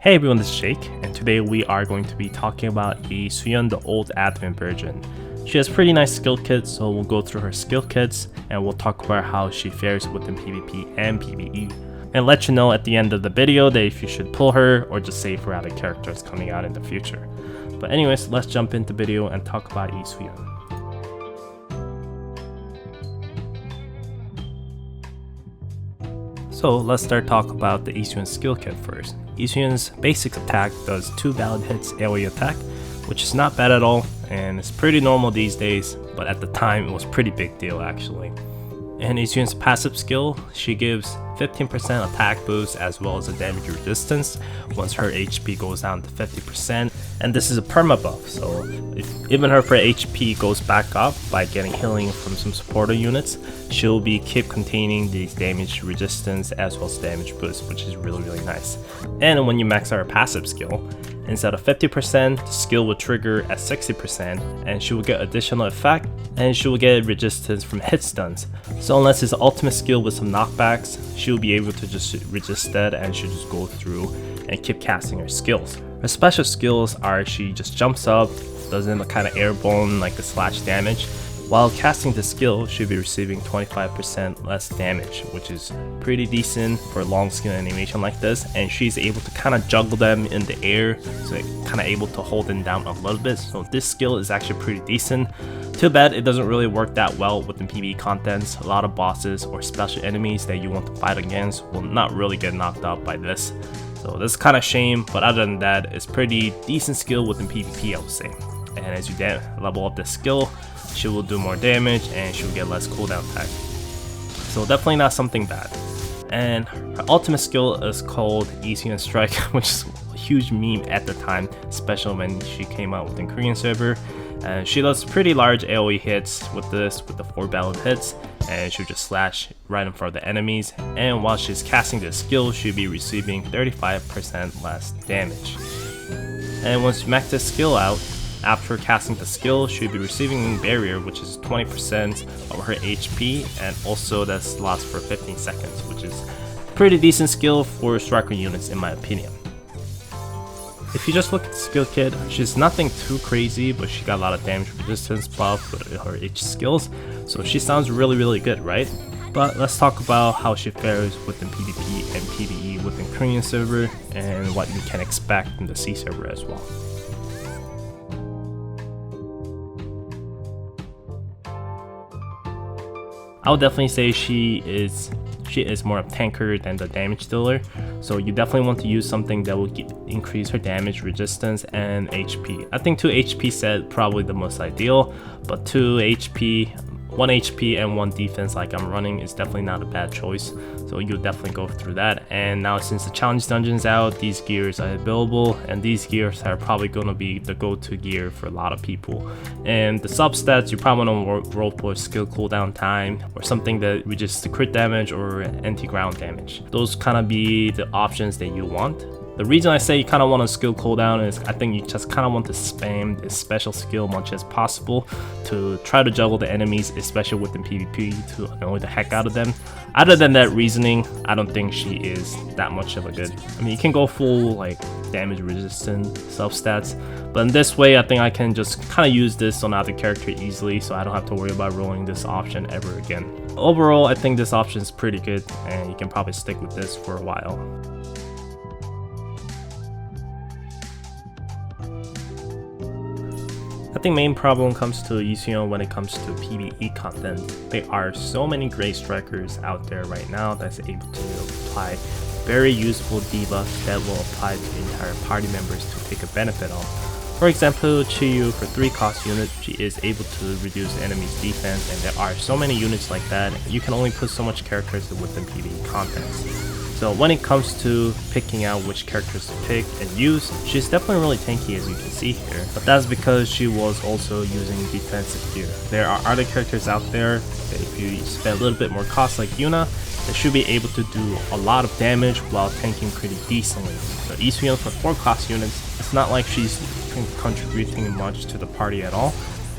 Hey everyone, this is Jake, and today we are going to be talking about the Sooyeon, the old admin version. She has pretty nice skill kits, so we'll go through her skill kits and we'll talk about how she fares within PvP and PvE. And let you know at the end of the video that if you should pull her or just save for other characters coming out in the future. But anyways, let's jump into the video and talk about Sooyeon. So let's start talking about the Sooyeon skill kit first. Sooyeon's basic attack does 2 valid hits AoE attack, which is not bad at all, and it's pretty normal these days, but at the time it was pretty big deal actually. And Sooyeon's passive skill, she gives 15% attack boost as well as a damage resistance once her HP goes down to 50%, and this is a perma buff, so if even her HP goes back up by getting healing from some supporter units, she'll be keep containing these damage resistance as well as damage boost, which is really nice. And when you max out her passive skill, instead of 50%, the skill will trigger at 60%, and she will get additional effect, and she will get resistance from hit stuns. So unless it's ultimate skill with some knockbacks, she will be able to just resist that and she'll just go through and keep casting her skills. Her special skills are she just jumps up, does a kind of airborne like a slash damage. While casting the skill, she'll be receiving 25% less damage, which is pretty decent for a long skill animation like this, and she's able to kind of juggle them in the air, so kind of able to hold them down a little bit, so this skill is actually pretty decent. Too bad it doesn't really work that well within PvE contents. A lot of bosses or special enemies that you want to fight against will not really get knocked out by this, so this is kind of shame, but other than that, it's pretty decent skill within PvP, I would say. And as you level up the skill, she will do more damage and she will get less cooldown time. So definitely not something bad. And her ultimate skill is called Sooyeon Strike, which is a huge meme at the time, especially when she came out within Korean server. And she does pretty large AoE hits with this, with the 4 valid hits, and she'll just slash right in front of the enemies. And while she's casting this skill, she'll be receiving 35% less damage. And once you max this skill out, after casting the skill, she'll be receiving barrier, which is 20% of her HP, and also that lasts for 15 seconds, which is pretty decent skill for striker units in my opinion. If you just look at the skill kit, she's nothing too crazy, but she got a lot of damage resistance buff with her H skills, so she sounds really good, right? But let's talk about how she fares within PvP and PvE within Korean server, and what you can expect in the C server as well. I would definitely say she is more of a tanker than the damage dealer, so you definitely want to use something that will increase her damage resistance and HP. I think 2 HP set probably the most ideal, but 2 HP, 1 HP and 1 defense like I'm running is definitely not a bad choice, so you'll definitely go through that. And now since the challenge dungeon's out, these gears are available, and these gears are probably going to be the go-to gear for a lot of people. And the substats, you probably want to roll for skill cooldown time or something that reduces the crit damage or anti-ground damage. Those kind of be the options that you want. The reason I say you kind of want a skill cooldown is I think you just kind of want to spam this special skill much as possible to try to juggle the enemies, especially within PvP, to annoy the heck out of them. Other than that reasoning, I don't think she is that much of a good. I mean, you can go full like damage resistant substats, but in this way I think I can just kind of use this on other character easily, so I don't have to worry about rolling this option ever again. Overall, I think this option is pretty good, and you can probably stick with this for a while. I think main problem comes to Sooyeon when it comes to PvE content. There are so many great strikers out there right now that's able to apply very useful debuffs that will apply to the entire party members to take a benefit of. For example, Chiyu for 3 cost unit, she is able to reduce enemies defense, and there are so many units like that. You can only put so much characters within PvE contents. So when it comes to picking out which characters to pick and use, she's definitely really tanky as you can see here, but that's because she was also using defensive gear. There are other characters out there that if you spend a little bit more cost like Yuna, they should be able to do a lot of damage while tanking pretty decently. So Sooyeon for 4 cost units, it's not like she's contributing much to the party at all.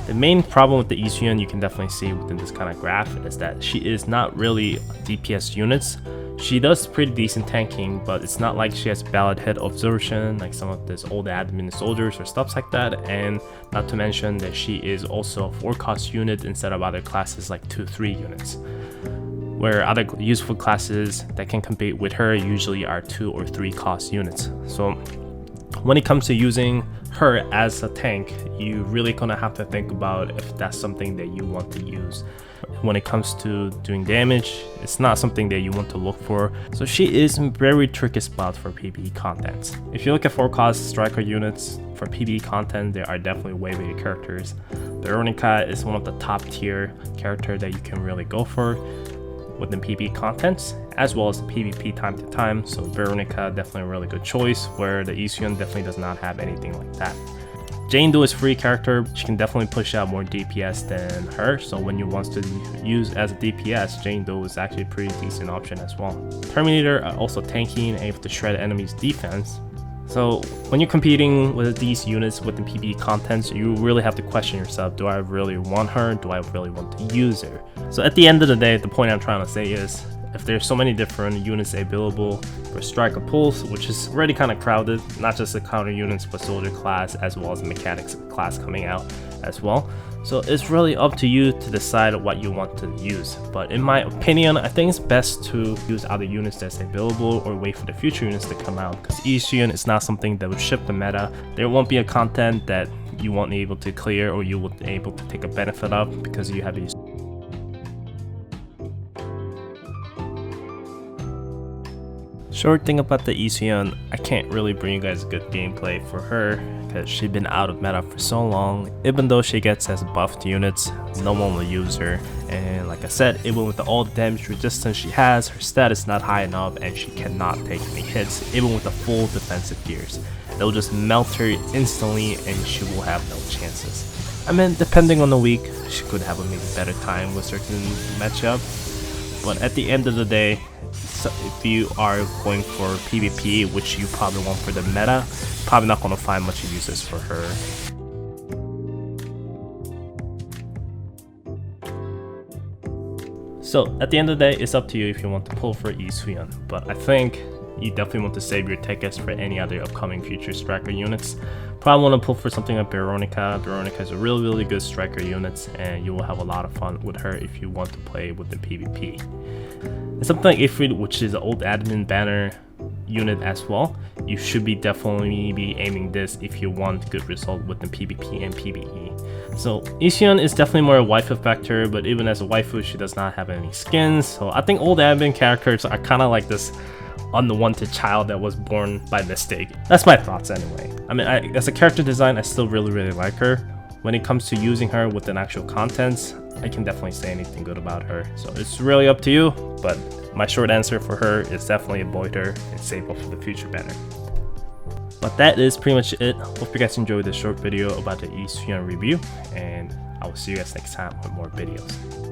The main problem with the Sooyeon you can definitely see within this kind of graph is that she is not really DPS units. She does pretty decent tanking, but it's not like she has ballad hit absorption like some of these old admin soldiers or stuff like that, and not to mention that she is also a 4-cost unit instead of other classes like 2-3 units, where other useful classes that can compete with her usually are 2 or 3 cost units. So when it comes to using her as a tank, you really gonna have to think about if that's something that you want to use. When it comes to doing damage, it's not something that you want to look for, so she is a very tricky spot for PvE content. If you look at 4-cost striker units for PvE content, there are definitely way better characters. Veronica is one of the top tier character that you can really go for within PvE contents, as well as the PvP time to time. So Veronica definitely a really good choice, where the Sooyeon definitely does not have anything like that. Jane Doe is free character. She can definitely push out more DPS than her, so when you want to use as a DPS, Jane Doe is actually a pretty decent option as well. Terminator are also tanking and able to shred enemies' defense. So when you're competing with these units within PvE contents, you really have to question yourself, do I really want her? Do I really want to use her? So at the end of the day, the point I'm trying to say is, if there's so many different units available for Striker Pulse, which is already kind of crowded, not just the counter units but soldier class as well as the mechanics class coming out as well. So it's really up to you to decide what you want to use. But in my opinion, I think it's best to use other units that's available or wait for the future units to come out, because Sooyeon is not something that would shift the meta. There won't be a content that you won't be able to clear or you won't be able to take a benefit of because you have these. Short thing about the Sooyeon, I can't really bring you guys good gameplay for her because she's been out of meta for so long. Even though she gets as buffed units, no one will use her, and like I said, even with all the damage resistance she has, her stat is not high enough and she cannot take any hits even with the full defensive gears. They'll just melt her instantly and she will have no chances. I mean, depending on the week, she could have a maybe better time with certain matchup, but at the end of the day, so if you are going for PvP, which you probably want for the meta, probably not going to find much uses for her. So at the end of the day, it's up to you if you want to pull for Sooyeon, but I think you definitely want to save your tickets for any other upcoming future striker units. Probably want to pull for something like Veronica. Veronica is a really good striker unit, and you will have a lot of fun with her if you want to play with the PvP. And something like Ifrit, which is an old admin banner unit as well, you should be definitely be aiming this if you want good result with the PvP and PvE. So Sooyeon is definitely more a waifu factor, but even as a waifu, she does not have any skins. So I think old admin characters are kind of like this unwanted child that was born by mistake. That's my thoughts anyway. I mean, as a character design, I still really like her. When it comes to using her within actual contents, I can definitely say anything good about her. So it's really up to you, but my short answer for her is definitely avoid her and save up for the future banner. But that is pretty much it. Hope you guys enjoyed this short video about the Sooyeon review, and I will see you guys next time with more videos.